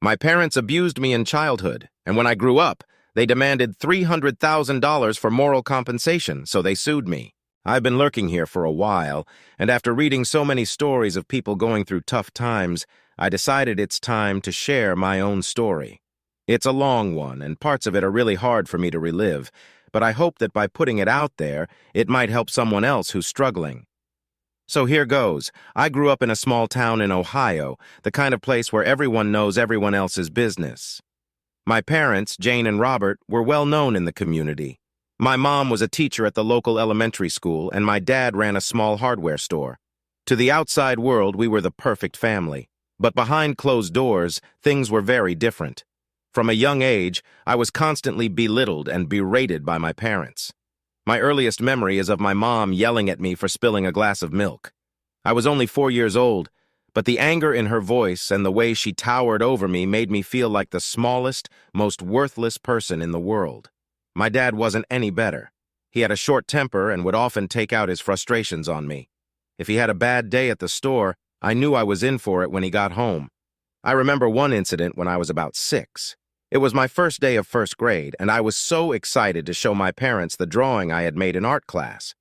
My parents abused me in childhood, and when I grew up, they demanded $300,000 for moral compensation, so they sued me. I've been lurking here for a while, and after reading so many stories of people going through tough times, I decided it's time to share my own story. It's a long one, and parts of it are really hard for me to relive, but I hope that by putting it out there, it might help someone else who's struggling. So here goes. I grew up in a small town in Ohio, the kind of place where everyone knows everyone else's business. My parents, Jane and Robert, were well known in the community. My mom was a teacher at the local elementary school, and my dad ran a small hardware store. To the outside world, we were the perfect family. But behind closed doors, things were very different. From a young age, I was constantly belittled and berated by my parents. My earliest memory is of my mom yelling at me for spilling a glass of milk. I was only 4 years old, but the anger in her voice and the way she towered over me made me feel like the smallest, most worthless person in the world. My dad wasn't any better. He had a short temper and would often take out his frustrations on me. If he had a bad day at the store, I knew I was in for it when he got home. I remember one incident when I was about 6. It was my first day of first grade, and I was so excited to show my parents the drawing I had made in art class.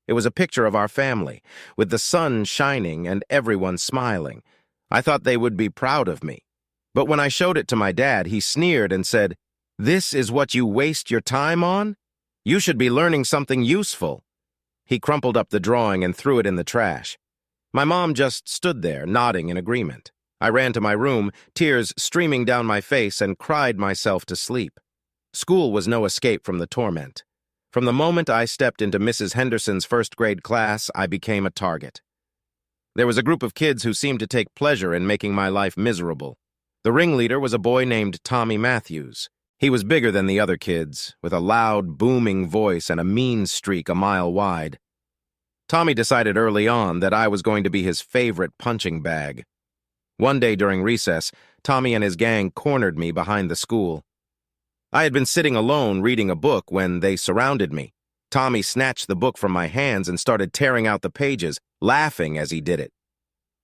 It was a picture of our family, with the sun shining and everyone smiling. I thought they would be proud of me. But when I showed it to my dad, he sneered and said, "This is what you waste your time on? You should be learning something useful." He crumpled up the drawing and threw it in the trash. My mom just stood there, nodding in agreement. I ran to my room, tears streaming down my face, and cried myself to sleep. School was no escape from the torment. From the moment I stepped into Mrs. Henderson's first-grade class, I became a target. There was a group of kids who seemed to take pleasure in making my life miserable. The ringleader was a boy named Tommy Matthews. He was bigger than the other kids, with a loud, booming voice and a mean streak a mile wide. Tommy decided early on that I was going to be his favorite punching bag. One day during recess, Tommy and his gang cornered me behind the school. I had been sitting alone reading a book when they surrounded me. Tommy snatched the book from my hands and started tearing out the pages, laughing as he did it.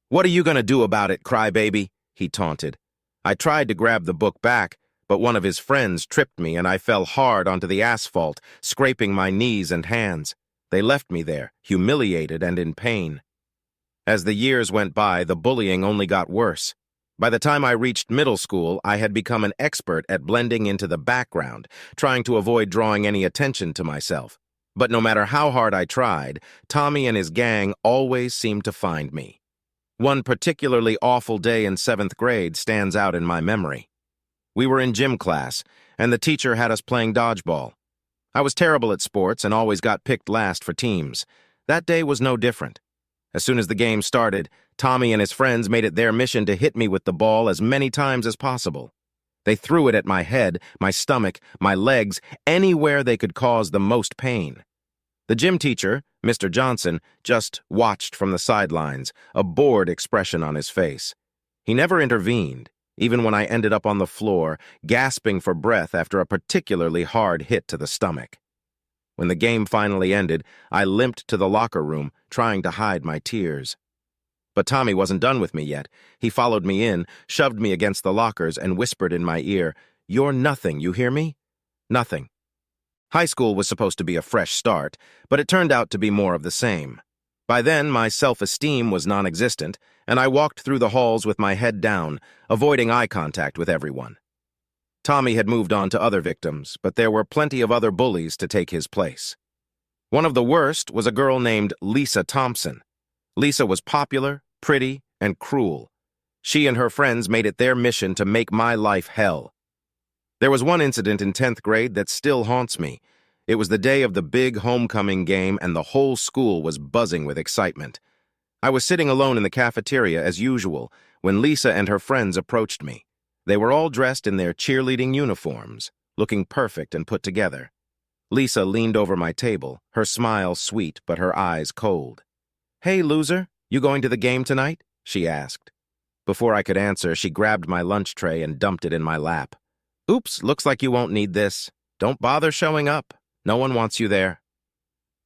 "What are you going to do about it, crybaby?" he taunted. I tried to grab the book back, but one of his friends tripped me and I fell hard onto the asphalt, scraping my knees and hands. They left me there, humiliated and in pain. As the years went by, the bullying only got worse. By the time I reached middle school, I had become an expert at blending into the background, trying to avoid drawing any attention to myself. But no matter how hard I tried, Tommy and his gang always seemed to find me. One particularly awful day in 7th grade stands out in my memory. We were in gym class, and the teacher had us playing dodgeball. I was terrible at sports and always got picked last for teams. That day was no different. As soon as the game started, Tommy and his friends made it their mission to hit me with the ball as many times as possible. They threw it at my head, my stomach, my legs, anywhere they could cause the most pain. The gym teacher, Mr. Johnson, just watched from the sidelines, a bored expression on his face. He never intervened, even when I ended up on the floor, gasping for breath after a particularly hard hit to the stomach. When the game finally ended, I limped to the locker room, trying to hide my tears. But Tommy wasn't done with me yet. He followed me in, shoved me against the lockers, and whispered in my ear, "You're nothing, you hear me? Nothing." High school was supposed to be a fresh start, but it turned out to be more of the same. By then, my self-esteem was non-existent, and I walked through the halls with my head down, avoiding eye contact with everyone. Tommy had moved on to other victims, but there were plenty of other bullies to take his place. One of the worst was a girl named Lisa Thompson. Lisa was popular, pretty, and cruel. She and her friends made it their mission to make my life hell. There was one incident in 10th grade that still haunts me. It was the day of the big homecoming game, and the whole school was buzzing with excitement. I was sitting alone in the cafeteria as usual when Lisa and her friends approached me. They were all dressed in their cheerleading uniforms, looking perfect and put together. Lisa leaned over my table, her smile sweet but her eyes cold. "Hey, loser, you going to the game tonight?" she asked. Before I could answer, she grabbed my lunch tray and dumped it in my lap. "Oops, looks like you won't need this. Don't bother showing up. No one wants you there."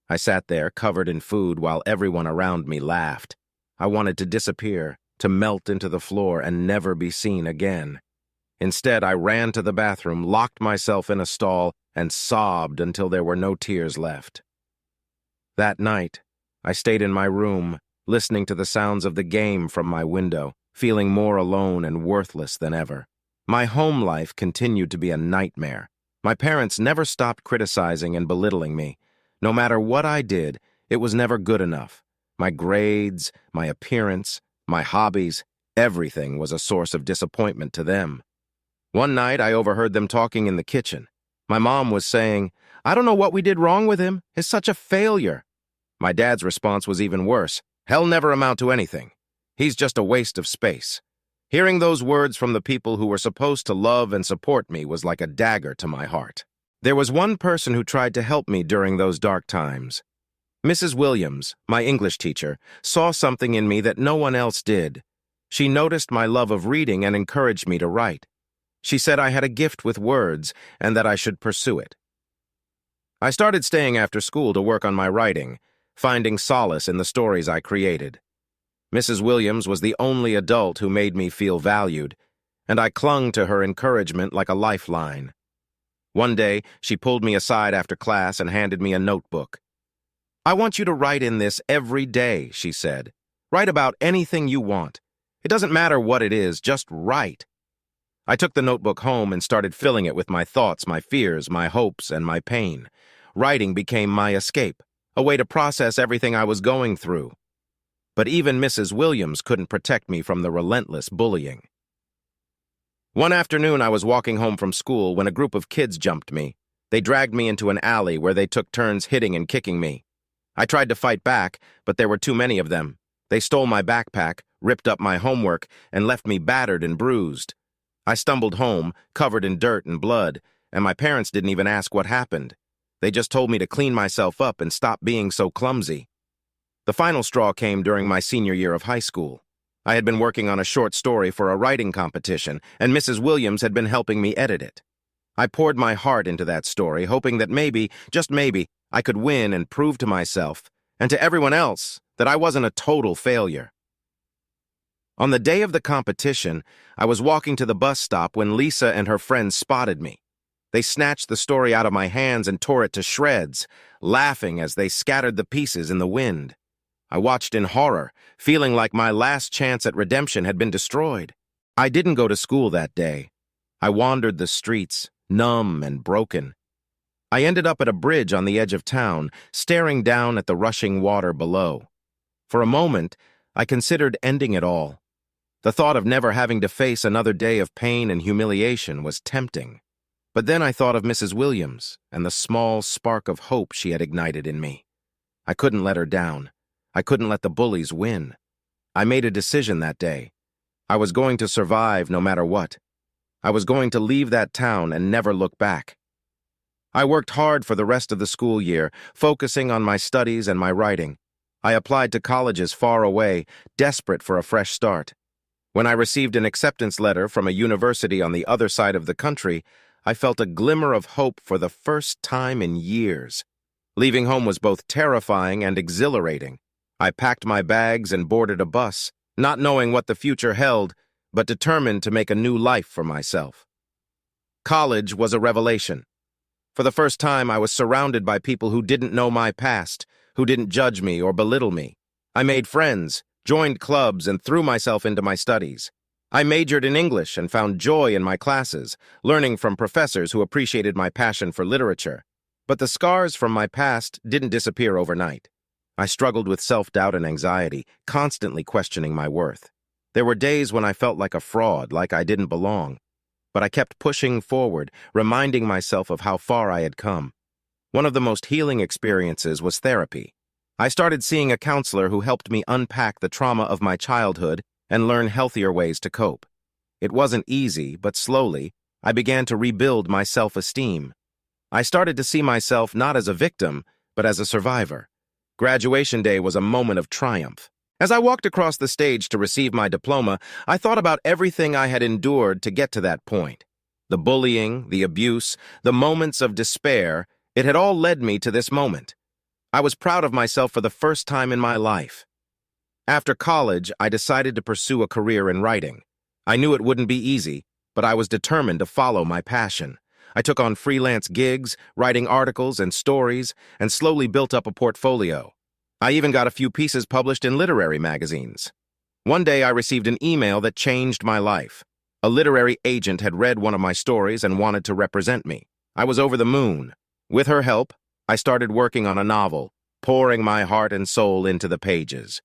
I sat there, covered in food, while everyone around me laughed. I wanted to disappear, to melt into the floor and never be seen again. Instead, I ran to the bathroom, locked myself in a stall, and sobbed until there were no tears left. That night, I stayed in my room, listening to the sounds of the game from my window, feeling more alone and worthless than ever. My home life continued to be a nightmare. My parents never stopped criticizing and belittling me. No matter what I did, it was never good enough. My grades, my appearance, my hobbies, everything was a source of disappointment to them. One night, I overheard them talking in the kitchen. My mom was saying, "I don't know what we did wrong with him. He's such a failure." My dad's response was even worse. "He'll never amount to anything. He's just a waste of space." Hearing those words from the people who were supposed to love and support me was like a dagger to my heart. There was one person who tried to help me during those dark times. Mrs. Williams, my English teacher, saw something in me that no one else did. She noticed my love of reading and encouraged me to write. She said I had a gift with words and that I should pursue it. I started staying after school to work on my writing, finding solace in the stories I created. Mrs. Williams was the only adult who made me feel valued, and I clung to her encouragement like a lifeline. One day, she pulled me aside after class and handed me a notebook. "I want you to write in this every day," she said. "Write about anything you want. It doesn't matter what it is, just write." I took the notebook home and started filling it with my thoughts, my fears, my hopes, and my pain. Writing became my escape, a way to process everything I was going through. But even Mrs. Williams couldn't protect me from the relentless bullying. One afternoon, I was walking home from school when a group of kids jumped me. They dragged me into an alley where they took turns hitting and kicking me. I tried to fight back, but there were too many of them. They stole my backpack, ripped up my homework, and left me battered and bruised. I stumbled home, covered in dirt and blood, and my parents didn't even ask what happened. They just told me to clean myself up and stop being so clumsy. The final straw came during my senior year of high school. I had been working on a short story for a writing competition, and Mrs. Williams had been helping me edit it. I poured my heart into that story, hoping that maybe, just maybe, I could win and prove to myself, and to everyone else, that I wasn't a total failure. On the day of the competition, I was walking to the bus stop when Lisa and her friends spotted me. They snatched the story out of my hands and tore it to shreds, laughing as they scattered the pieces in the wind. I watched in horror, feeling like my last chance at redemption had been destroyed. I didn't go to school that day. I wandered the streets, numb and broken. I ended up at a bridge on the edge of town, staring down at the rushing water below. For a moment, I considered ending it all. The thought of never having to face another day of pain and humiliation was tempting. But then I thought of Mrs. Williams and the small spark of hope she had ignited in me. I couldn't let her down. I couldn't let the bullies win. I made a decision that day. I was going to survive no matter what. I was going to leave that town and never look back. I worked hard for the rest of the school year, focusing on my studies and my writing. I applied to colleges far away, desperate for a fresh start. When I received an acceptance letter from a university on the other side of the country, I felt a glimmer of hope for the first time in years. Leaving home was both terrifying and exhilarating. I packed my bags and boarded a bus, not knowing what the future held, but determined to make a new life for myself. College was a revelation. For the first time, I was surrounded by people who didn't know my past, who didn't judge me or belittle me. I made friends, joined clubs, and threw myself into my studies. I majored in English and found joy in my classes, learning from professors who appreciated my passion for literature. But the scars from my past didn't disappear overnight. I struggled with self-doubt and anxiety, constantly questioning my worth. There were days when I felt like a fraud, like I didn't belong. But I kept pushing forward, reminding myself of how far I had come. One of the most healing experiences was therapy. I started seeing a counselor who helped me unpack the trauma of my childhood and learn healthier ways to cope. It wasn't easy, but slowly, I began to rebuild my self-esteem. I started to see myself not as a victim, but as a survivor. Graduation day was a moment of triumph. As I walked across the stage to receive my diploma, I thought about everything I had endured to get to that point. The bullying, the abuse, the moments of despair, it had all led me to this moment. I was proud of myself for the first time in my life. After college, I decided to pursue a career in writing. I knew it wouldn't be easy, but I was determined to follow my passion. I took on freelance gigs, writing articles and stories, and slowly built up a portfolio. I even got a few pieces published in literary magazines. One day I received an email that changed my life. A literary agent had read one of my stories and wanted to represent me. I was over the moon. With her help, I started working on a novel, pouring my heart and soul into the pages.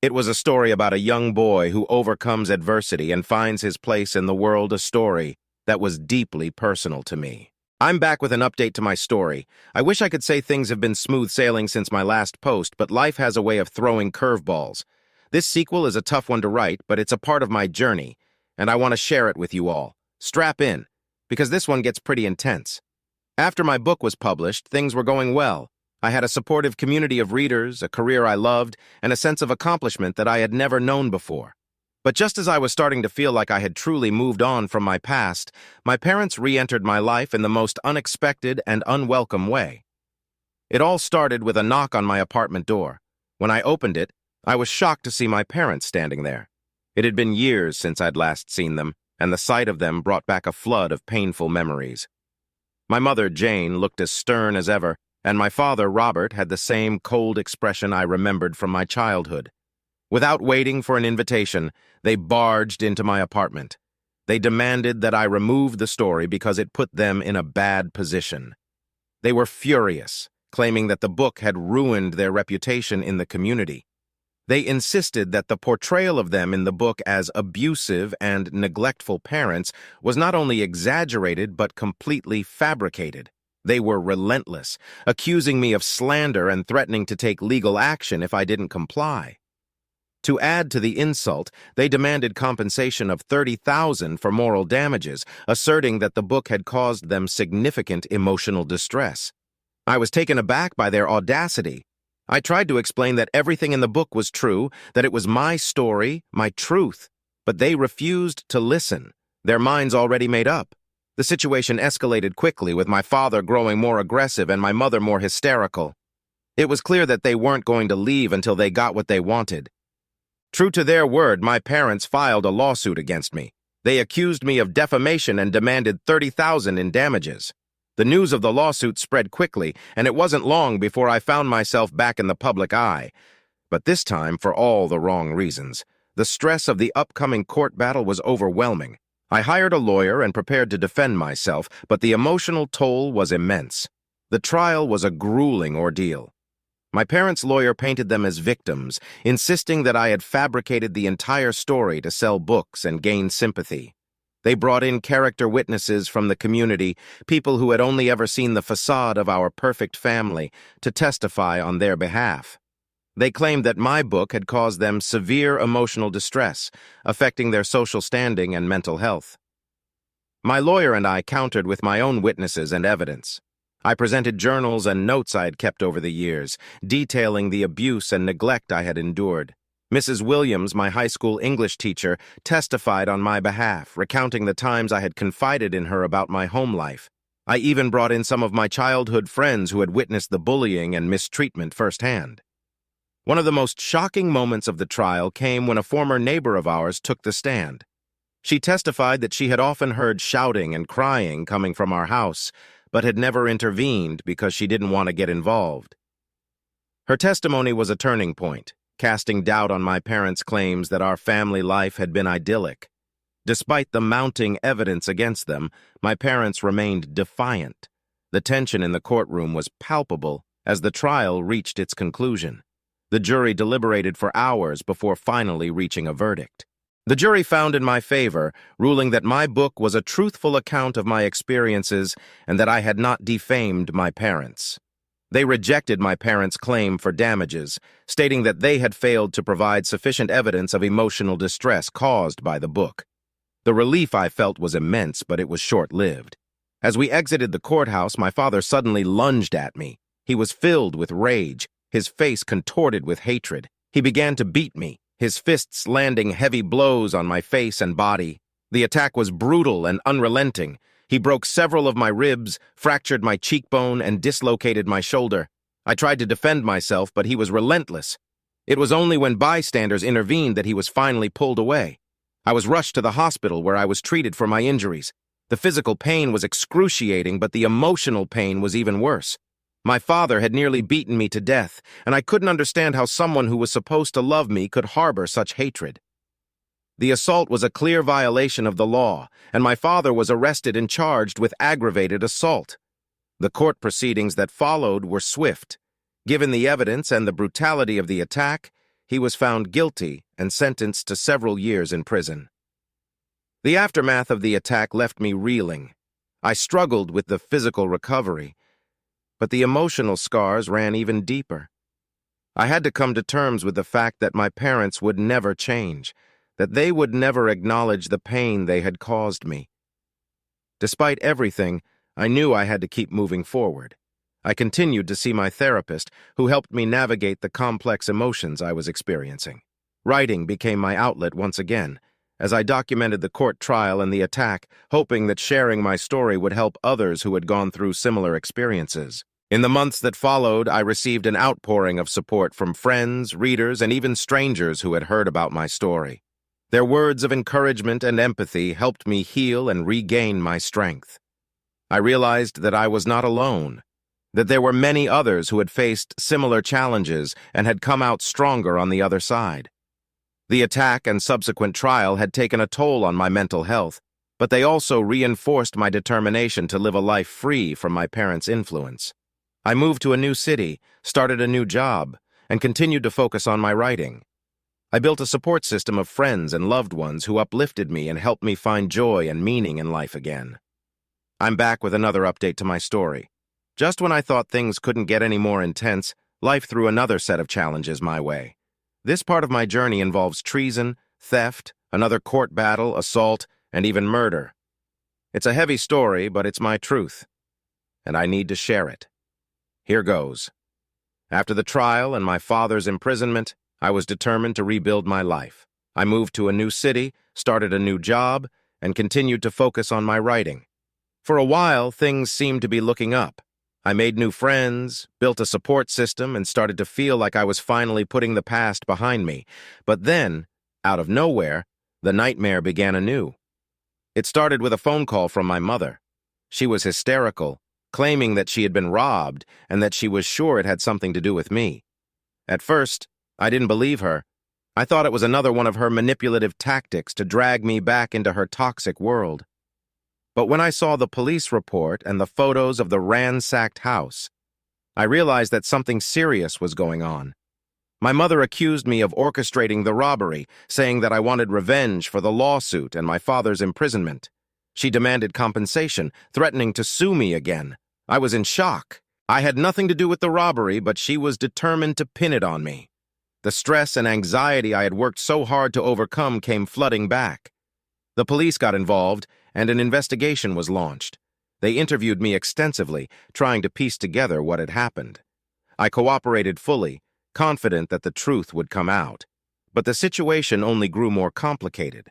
It was a story about a young boy who overcomes adversity and finds his place in the world, a story that was deeply personal to me. I'm back with an update to my story. I wish I could say things have been smooth sailing since my last post, but life has a way of throwing curveballs. This sequel is a tough one to write, but it's a part of my journey, and I want to share it with you all. Strap in, because this one gets pretty intense. After my book was published, things were going well. I had a supportive community of readers, a career I loved, and a sense of accomplishment that I had never known before. But just as I was starting to feel like I had truly moved on from my past, my parents re-entered my life in the most unexpected and unwelcome way. It all started with a knock on my apartment door. When I opened it, I was shocked to see my parents standing there. It had been years since I'd last seen them, and the sight of them brought back a flood of painful memories. My mother, Jane, looked as stern as ever, and my father, Robert, had the same cold expression I remembered from my childhood. Without waiting for an invitation, they barged into my apartment. They demanded that I remove the story because it put them in a bad position. They were furious, claiming that the book had ruined their reputation in the community. They insisted that the portrayal of them in the book as abusive and neglectful parents was not only exaggerated but completely fabricated. They were relentless, accusing me of slander and threatening to take legal action if I didn't comply. To add to the insult, they demanded compensation of $30,000 for moral damages, asserting that the book had caused them significant emotional distress. I was taken aback by their audacity. I tried to explain that everything in the book was true, that it was my story, my truth, but they refused to listen, their minds already made up. The situation escalated quickly, with my father growing more aggressive and my mother more hysterical. It was clear that they weren't going to leave until they got what they wanted. True to their word, my parents filed a lawsuit against me. They accused me of defamation and demanded $30,000 in damages. The news of the lawsuit spread quickly, and it wasn't long before I found myself back in the public eye. But this time for all the wrong reasons. The stress of the upcoming court battle was overwhelming. I hired a lawyer and prepared to defend myself, but the emotional toll was immense. The trial was a grueling ordeal. My parents' lawyer painted them as victims, insisting that I had fabricated the entire story to sell books and gain sympathy. They brought in character witnesses from the community, people who had only ever seen the facade of our perfect family, to testify on their behalf. They claimed that my book had caused them severe emotional distress, affecting their social standing and mental health. My lawyer and I countered with my own witnesses and evidence. I presented journals and notes I had kept over the years, detailing the abuse and neglect I had endured. Mrs. Williams, my high school English teacher, testified on my behalf, recounting the times I had confided in her about my home life. I even brought in some of my childhood friends who had witnessed the bullying and mistreatment firsthand. One of the most shocking moments of the trial came when a former neighbor of ours took the stand. She testified that she had often heard shouting and crying coming from our house, but had never intervened because she didn't want to get involved. Her testimony was a turning point, casting doubt on my parents' claims that our family life had been idyllic. Despite the mounting evidence against them, my parents remained defiant. The tension in the courtroom was palpable as the trial reached its conclusion. The jury deliberated for hours before finally reaching a verdict. The jury found in my favor, ruling that my book was a truthful account of my experiences and that I had not defamed my parents. They rejected my parents' claim for damages, stating that they had failed to provide sufficient evidence of emotional distress caused by the book. The relief I felt was immense, but it was short-lived. As we exited the courthouse, my father suddenly lunged at me. He was filled with rage, his face contorted with hatred. He began to beat me, his fists landing heavy blows on my face and body. The attack was brutal and unrelenting. He broke several of my ribs, fractured my cheekbone, and dislocated my shoulder. I tried to defend myself, but he was relentless. It was only when bystanders intervened that he was finally pulled away. I was rushed to the hospital where I was treated for my injuries. The physical pain was excruciating, but the emotional pain was even worse. My father had nearly beaten me to death, and I couldn't understand how someone who was supposed to love me could harbor such hatred. The assault was a clear violation of the law, and my father was arrested and charged with aggravated assault. The court proceedings that followed were swift. Given the evidence and the brutality of the attack, he was found guilty and sentenced to several years in prison. The aftermath of the attack left me reeling. I struggled with the physical recovery, but the emotional scars ran even deeper. I had to come to terms with the fact that my parents would never change, that they would never acknowledge the pain they had caused me. Despite everything, I knew I had to keep moving forward. I continued to see my therapist, who helped me navigate the complex emotions I was experiencing. Writing became my outlet once again, as I documented the court trial and the attack, hoping that sharing my story would help others who had gone through similar experiences. In the months that followed, I received an outpouring of support from friends, readers, and even strangers who had heard about my story. Their words of encouragement and empathy helped me heal and regain my strength. I realized that I was not alone, that there were many others who had faced similar challenges and had come out stronger on the other side. The attack and subsequent trial had taken a toll on my mental health, but they also reinforced my determination to live a life free from my parents' influence. I moved to a new city, started a new job, and continued to focus on my writing. I built a support system of friends and loved ones who uplifted me and helped me find joy and meaning in life again. I'm back with another update to my story. Just when I thought things couldn't get any more intense, life threw another set of challenges my way. This part of my journey involves treason, theft, another court battle, assault, and even murder. It's a heavy story, but it's my truth, and I need to share it. Here goes. After the trial and my father's imprisonment, I was determined to rebuild my life. I moved to a new city, started a new job, and continued to focus on my writing. For a while, things seemed to be looking up. I made new friends, built a support system, and started to feel like I was finally putting the past behind me. But then, out of nowhere, the nightmare began anew. It started with a phone call from my mother. She was hysterical, claiming that she had been robbed and that she was sure it had something to do with me. At first, I didn't believe her. I thought it was another one of her manipulative tactics to drag me back into her toxic world. But when I saw the police report and the photos of the ransacked house, I realized that something serious was going on. My mother accused me of orchestrating the robbery, saying that I wanted revenge for the lawsuit and my father's imprisonment. She demanded compensation, threatening to sue me again. I was in shock. I had nothing to do with the robbery, but she was determined to pin it on me. The stress and anxiety I had worked so hard to overcome came flooding back. The police got involved, and an investigation was launched. They interviewed me extensively, trying to piece together what had happened. I cooperated fully, confident that the truth would come out. But the situation only grew more complicated.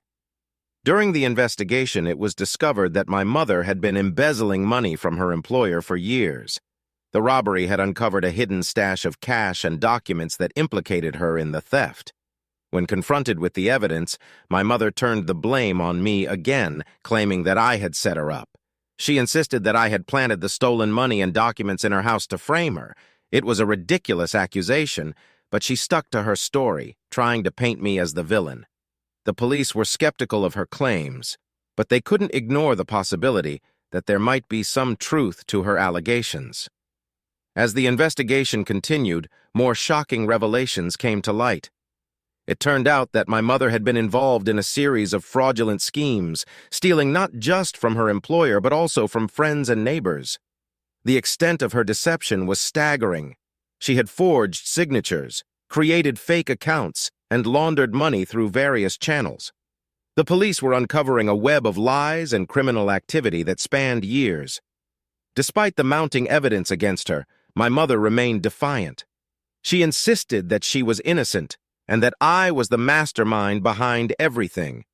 During the investigation, it was discovered that my mother had been embezzling money from her employer for years. The robbery had uncovered a hidden stash of cash and documents that implicated her in the theft. When confronted with the evidence, my mother turned the blame on me again, claiming that I had set her up. She insisted that I had planted the stolen money and documents in her house to frame her. It was a ridiculous accusation, but she stuck to her story, trying to paint me as the villain. The police were skeptical of her claims, but they couldn't ignore the possibility that there might be some truth to her allegations. As the investigation continued, more shocking revelations came to light. It turned out that my mother had been involved in a series of fraudulent schemes, stealing not just from her employer but also from friends and neighbors. The extent of her deception was staggering. She had forged signatures, created fake accounts, and laundered money through various channels. The police were uncovering a web of lies and criminal activity that spanned years. Despite the mounting evidence against her, my mother remained defiant. She insisted that she was innocent, and that I was the mastermind behind everything.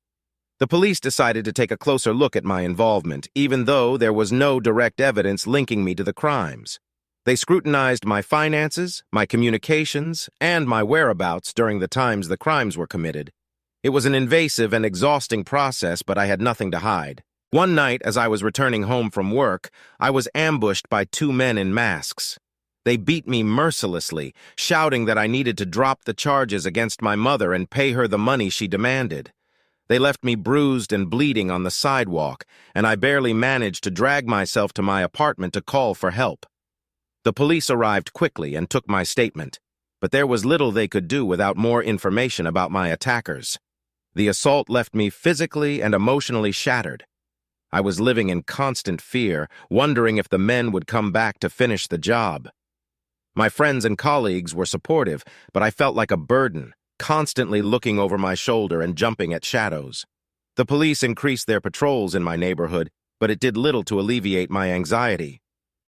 The police decided to take a closer look at my involvement, even though there was no direct evidence linking me to the crimes. They scrutinized my finances, my communications, and my whereabouts during the times the crimes were committed. It was an invasive and exhausting process, but I had nothing to hide. One night, as I was returning home from work, I was ambushed by two men in masks. They beat me mercilessly, shouting that I needed to drop the charges against my mother and pay her the money she demanded. They left me bruised and bleeding on the sidewalk, and I barely managed to drag myself to my apartment to call for help. The police arrived quickly and took my statement, but there was little they could do without more information about my attackers. The assault left me physically and emotionally shattered. I was living in constant fear, wondering if the men would come back to finish the job. My friends and colleagues were supportive, but I felt like a burden, constantly looking over my shoulder and jumping at shadows. The police increased their patrols in my neighborhood, but it did little to alleviate my anxiety.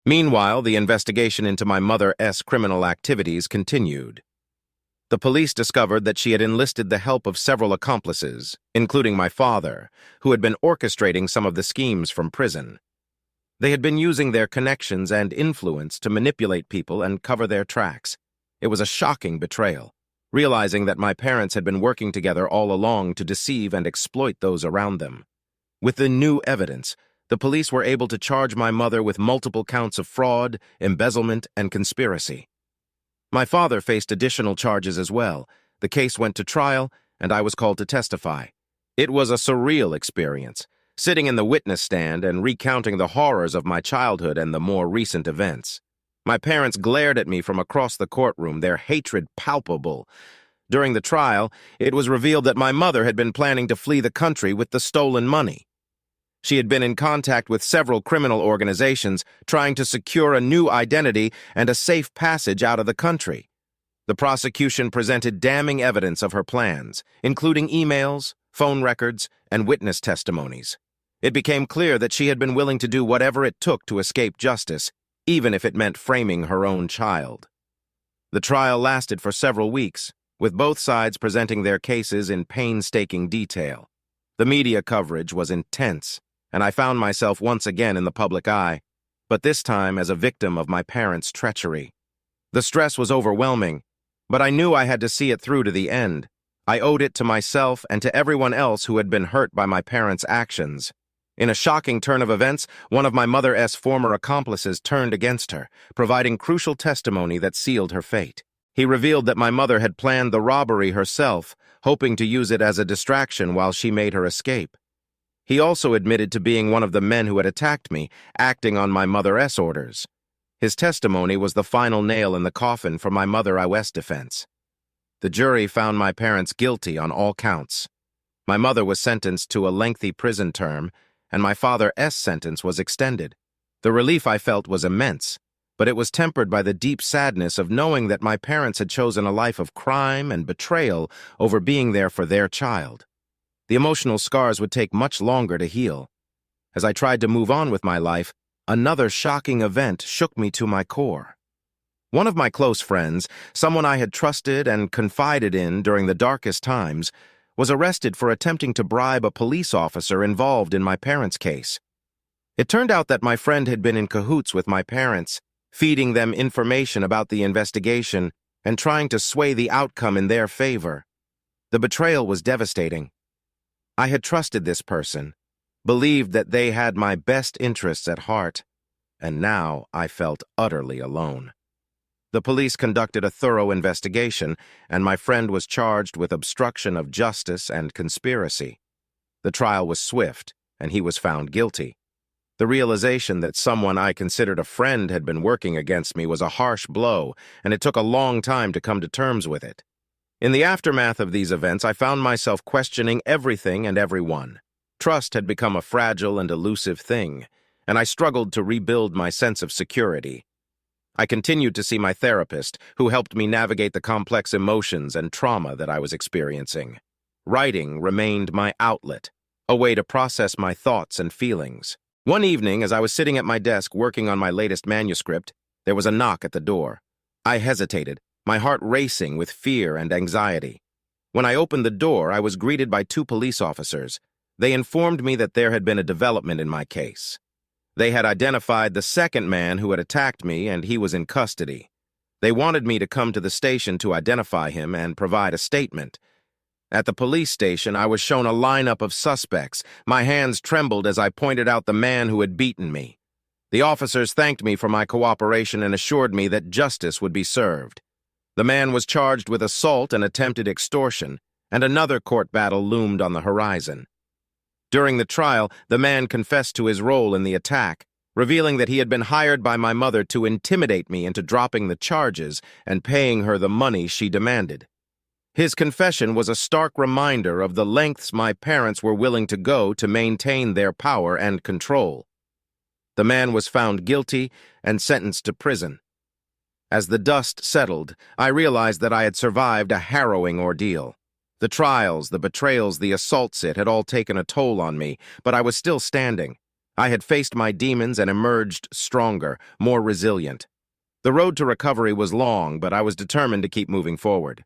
Meanwhile, the investigation into my mother's criminal activities continued. The police discovered that she had enlisted the help of several accomplices, including my father, who had been orchestrating some of the schemes from prison. They had been using their connections and influence to manipulate people and cover their tracks. It was a shocking betrayal, realizing that my parents had been working together all along to deceive and exploit those around them. With the new evidence, the police were able to charge my mother with multiple counts of fraud, embezzlement, and conspiracy. My father faced additional charges as well. The case went to trial, and I was called to testify. It was a surreal experience, sitting in the witness stand and recounting the horrors of my childhood and the more recent events. My parents glared at me from across the courtroom, their hatred palpable. During the trial, it was revealed that my mother had been planning to flee the country with the stolen money. She had been in contact with several criminal organizations, trying to secure a new identity and a safe passage out of the country. The prosecution presented damning evidence of her plans, including emails, phone records, and witness testimonies. It became clear that she had been willing to do whatever it took to escape justice, even if it meant framing her own child. The trial lasted for several weeks, with both sides presenting their cases in painstaking detail. The media coverage was intense, and I found myself once again in the public eye, but this time as a victim of my parents' treachery. The stress was overwhelming, but I knew I had to see it through to the end. I owed it to myself and to everyone else who had been hurt by my parents' actions. In a shocking turn of events, one of my mother's former accomplices turned against her, providing crucial testimony that sealed her fate. He revealed that my mother had planned the robbery herself, hoping to use it as a distraction while she made her escape. He also admitted to being one of the men who had attacked me, acting on my mother's orders. His testimony was the final nail in the coffin for my mother's defense. The jury found my parents guilty on all counts. My mother was sentenced to a lengthy prison term, and my father's sentence was extended. The relief I felt was immense, but it was tempered by the deep sadness of knowing that my parents had chosen a life of crime and betrayal over being there for their child. The emotional scars would take much longer to heal. As I tried to move on with my life, another shocking event shook me to my core. One of my close friends, someone I had trusted and confided in during the darkest times, was arrested for attempting to bribe a police officer involved in my parents' case. It turned out that my friend had been in cahoots with my parents, feeding them information about the investigation and trying to sway the outcome in their favor. The betrayal was devastating. I had trusted this person, believed that they had my best interests at heart, and now I felt utterly alone. The police conducted a thorough investigation, and my friend was charged with obstruction of justice and conspiracy. The trial was swift, and he was found guilty. The realization that someone I considered a friend had been working against me was a harsh blow, and it took a long time to come to terms with it. In the aftermath of these events, I found myself questioning everything and everyone. Trust had become a fragile and elusive thing, and I struggled to rebuild my sense of security. I continued to see my therapist, who helped me navigate the complex emotions and trauma that I was experiencing. Writing remained my outlet, a way to process my thoughts and feelings. One evening, as I was sitting at my desk working on my latest manuscript, there was a knock at the door. I hesitated, my heart racing with fear and anxiety. When I opened the door, I was greeted by two police officers. They informed me that there had been a development in my case. They had identified the second man who had attacked me, and he was in custody. They wanted me to come to the station to identify him and provide a statement. At the police station, I was shown a lineup of suspects. My hands trembled as I pointed out the man who had beaten me. The officers thanked me for my cooperation and assured me that justice would be served. The man was charged with assault and attempted extortion, and another court battle loomed on the horizon. During the trial, the man confessed to his role in the attack, revealing that he had been hired by my mother to intimidate me into dropping the charges and paying her the money she demanded. His confession was a stark reminder of the lengths my parents were willing to go to maintain their power and control. The man was found guilty and sentenced to prison. As the dust settled, I realized that I had survived a harrowing ordeal. The trials, the betrayals, the assaults, it had all taken a toll on me, but I was still standing. I had faced my demons and emerged stronger, more resilient. The road to recovery was long, but I was determined to keep moving forward.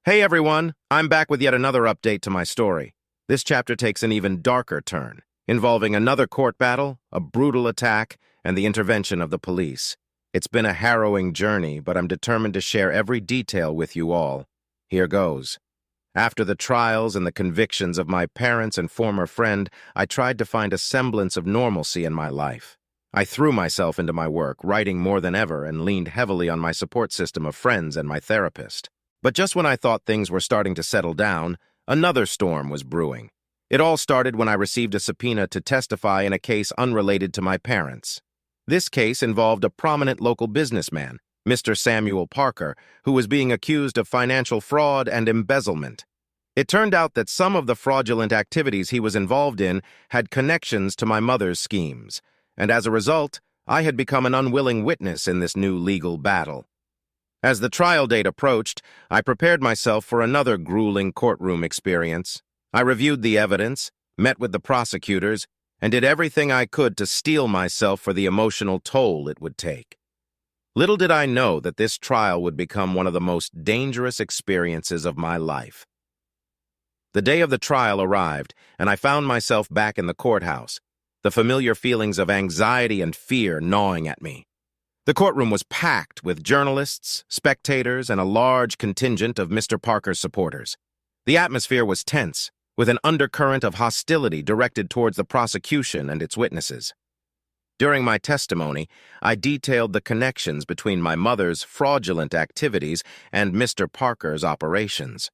Hey everyone, I'm back with yet another update to my story. This chapter takes an even darker turn, involving another court battle, a brutal attack, and the intervention of the police. It's been a harrowing journey, but I'm determined to share every detail with you all. Here goes. After the trials and the convictions of my parents and former friend, I tried to find a semblance of normalcy in my life. I threw myself into my work, writing more than ever, and leaned heavily on my support system of friends and my therapist. But just when I thought things were starting to settle down, another storm was brewing. It all started when I received a subpoena to testify in a case unrelated to my parents. This case involved a prominent local businessman, Mr. Samuel Parker, who was being accused of financial fraud and embezzlement. It turned out that some of the fraudulent activities he was involved in had connections to my mother's schemes, and as a result, I had become an unwilling witness in this new legal battle. As the trial date approached, I prepared myself for another grueling courtroom experience. I reviewed the evidence, met with the prosecutors, and did everything I could to steel myself for the emotional toll it would take. Little did I know that this trial would become one of the most dangerous experiences of my life. The day of the trial arrived, and I found myself back in the courthouse, the familiar feelings of anxiety and fear gnawing at me. The courtroom was packed with journalists, spectators, and a large contingent of Mr. Parker's supporters. The atmosphere was tense, with an undercurrent of hostility directed towards the prosecution and its witnesses. During my testimony, I detailed the connections between my mother's fraudulent activities and Mr. Parker's operations.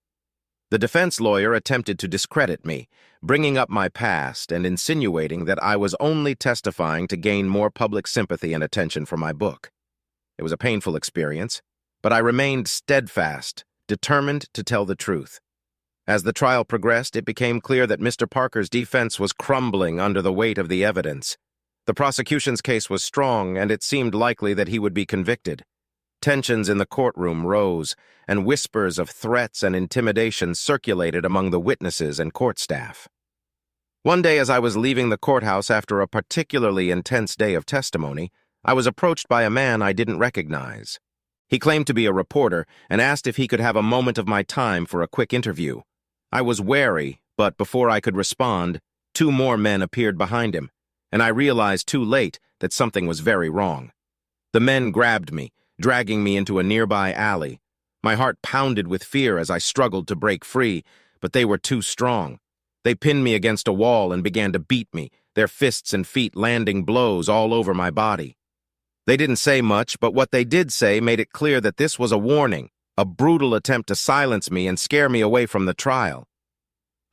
The defense lawyer attempted to discredit me, bringing up my past and insinuating that I was only testifying to gain more public sympathy and attention for my book. It was a painful experience, but I remained steadfast, determined to tell the truth. As the trial progressed, it became clear that Mr. Parker's defense was crumbling under the weight of the evidence. The prosecution's case was strong, and it seemed likely that he would be convicted. Tensions in the courtroom rose, and whispers of threats and intimidation circulated among the witnesses and court staff. One day, as I was leaving the courthouse after a particularly intense day of testimony, I was approached by a man I didn't recognize. He claimed to be a reporter and asked if he could have a moment of my time for a quick interview. I was wary, but before I could respond, 2 more men appeared behind him, and I realized too late that something was very wrong. The men grabbed me, dragging me into a nearby alley. My heart pounded with fear as I struggled to break free, but they were too strong. They pinned me against a wall and began to beat me, their fists and feet landing blows all over my body. They didn't say much, but what they did say made it clear that this was a warning, a brutal attempt to silence me and scare me away from the trial.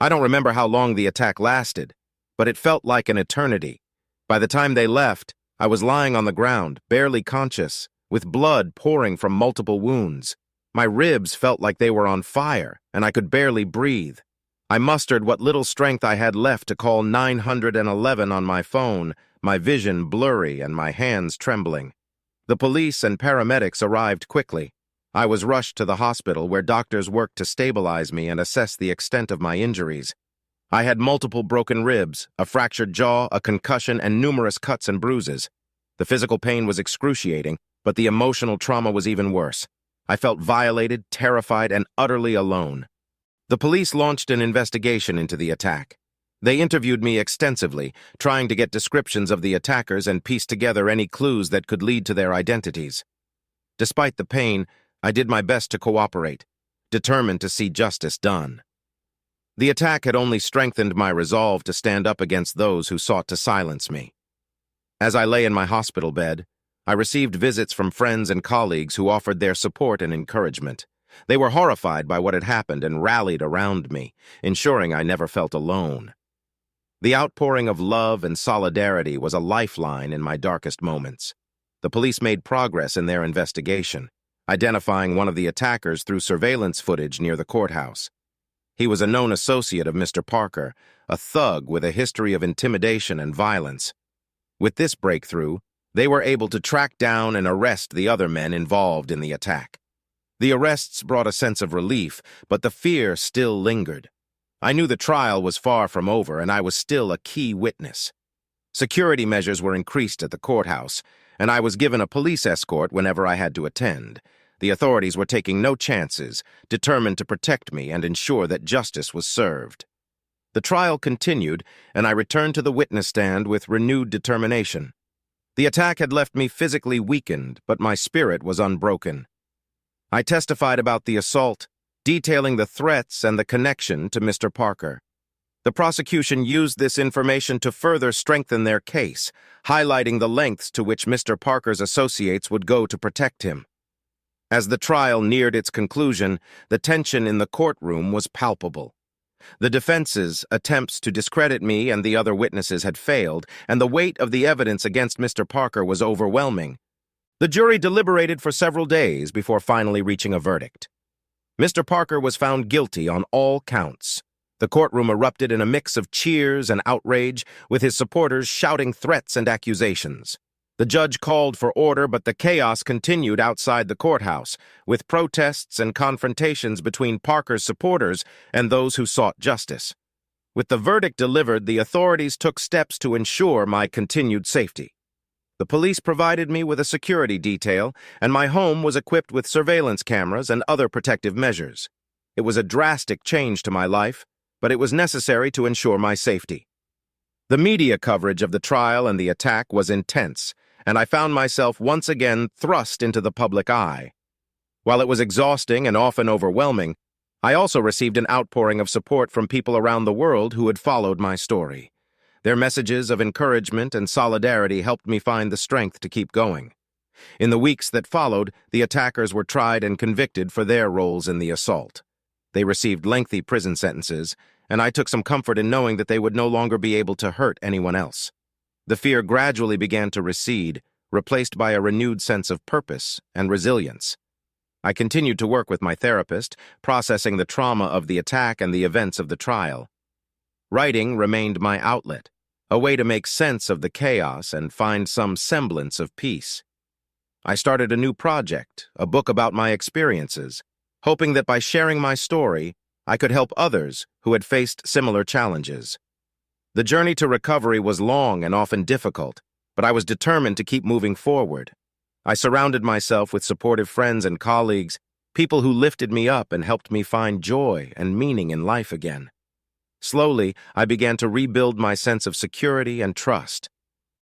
I don't remember how long the attack lasted, but it felt like an eternity. By the time they left, I was lying on the ground, barely conscious, with blood pouring from multiple wounds. My ribs felt like they were on fire, and I could barely breathe. I mustered what little strength I had left to call 911 on my phone, my vision blurry and my hands trembling. The police and paramedics arrived quickly. I was rushed to the hospital where doctors worked to stabilize me and assess the extent of my injuries. I had multiple broken ribs, a fractured jaw, a concussion, and numerous cuts and bruises. The physical pain was excruciating, but the emotional trauma was even worse. I felt violated, terrified, and utterly alone. The police launched an investigation into the attack. They interviewed me extensively, trying to get descriptions of the attackers and piece together any clues that could lead to their identities. Despite the pain, I did my best to cooperate, determined to see justice done. The attack had only strengthened my resolve to stand up against those who sought to silence me. As I lay in my hospital bed, I received visits from friends and colleagues who offered their support and encouragement. They were horrified by what had happened and rallied around me, ensuring I never felt alone. The outpouring of love and solidarity was a lifeline in my darkest moments. The police made progress in their investigation, identifying one of the attackers through surveillance footage near the courthouse. He was a known associate of Mr. Parker, a thug with a history of intimidation and violence. With this breakthrough, they were able to track down and arrest the other men involved in the attack. The arrests brought a sense of relief, but the fear still lingered. I knew the trial was far from over, and I was still a key witness. Security measures were increased at the courthouse, and I was given a police escort whenever I had to attend. The authorities were taking no chances, determined to protect me and ensure that justice was served. The trial continued, and I returned to the witness stand with renewed determination. The attack had left me physically weakened, but my spirit was unbroken. I testified about the assault, detailing the threats and the connection to Mr. Parker. The prosecution used this information to further strengthen their case, highlighting the lengths to which Mr. Parker's associates would go to protect him. As the trial neared its conclusion, the tension in the courtroom was palpable. The defense's attempts to discredit me and the other witnesses had failed, and the weight of the evidence against Mr. Parker was overwhelming. The jury deliberated for several days before finally reaching a verdict. Mr. Parker was found guilty on all counts. The courtroom erupted in a mix of cheers and outrage, with his supporters shouting threats and accusations. The judge called for order, but the chaos continued outside the courthouse, with protests and confrontations between Parker's supporters and those who sought justice. With the verdict delivered, the authorities took steps to ensure my continued safety. The police provided me with a security detail, and my home was equipped with surveillance cameras and other protective measures. It was a drastic change to my life, but it was necessary to ensure my safety. The media coverage of the trial and the attack was intense, and I found myself once again thrust into the public eye. While it was exhausting and often overwhelming, I also received an outpouring of support from people around the world who had followed my story. Their messages of encouragement and solidarity helped me find the strength to keep going. In the weeks that followed, the attackers were tried and convicted for their roles in the assault. They received lengthy prison sentences, and I took some comfort in knowing that they would no longer be able to hurt anyone else. The fear gradually began to recede, replaced by a renewed sense of purpose and resilience. I continued to work with my therapist, processing the trauma of the attack and the events of the trial. Writing remained my outlet, a way to make sense of the chaos and find some semblance of peace. I started a new project, a book about my experiences, hoping that by sharing my story, I could help others who had faced similar challenges. The journey to recovery was long and often difficult, but I was determined to keep moving forward. I surrounded myself with supportive friends and colleagues, people who lifted me up and helped me find joy and meaning in life again. Slowly, I began to rebuild my sense of security and trust.